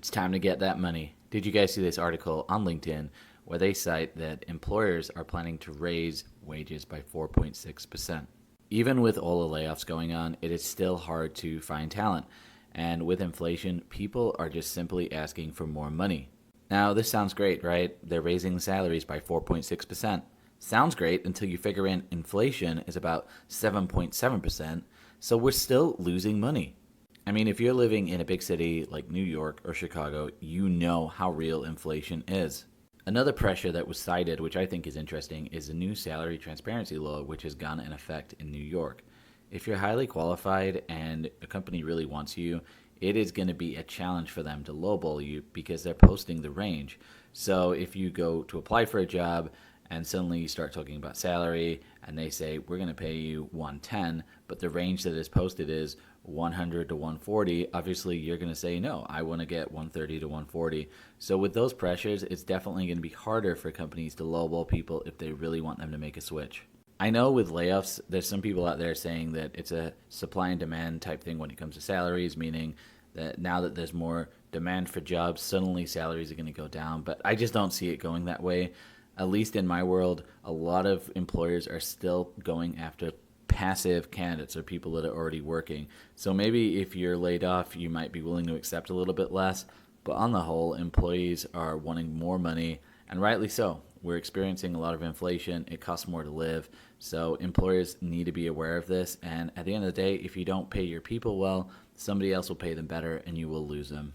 It's time to get that money. Did you guys see this article on LinkedIn where they cite that employers are planning to raise wages by 4.6%? Even with all the layoffs going on, it is still hard to find talent. And with inflation, people are just simply asking for more money. Now, this sounds great, right? They're raising salaries by 4.6%. Sounds great until you figure in inflation is about 7.7%, so we're still losing money. I mean, if you're living in a big city like New York or Chicago, you know how real inflation is. Another pressure that was cited, which I think is interesting, is the new salary transparency law, which has gone in effect in New York. If you're highly qualified and a company really wants you, it is going to be a challenge for them to lowball you because they're posting the range. So if you go to apply for a job and suddenly you start talking about salary and they say we're going to pay you 110, but the range that is posted is 100 to 140, obviously you're going to say no, I want to get 130 to 140. So with those pressures, it's definitely going to be harder for companies to lowball people if they really want them to make a switch. I know with layoffs, there's some people out there saying that it's a supply and demand type thing when it comes to salaries, meaning that now that there's more demand for jobs, suddenly salaries are going to go down. But I just don't see it going that way. At least in my world, a lot of employers are still going after passive candidates or people that are already working. So maybe if you're laid off, you might be willing to accept a little bit less. But on the whole, employees are wanting more money, and rightly so. We're experiencing a lot of inflation. It costs more to live. So employers need to be aware of this. And at the end of the day, if you don't pay your people well, somebody else will pay them better and you will lose them.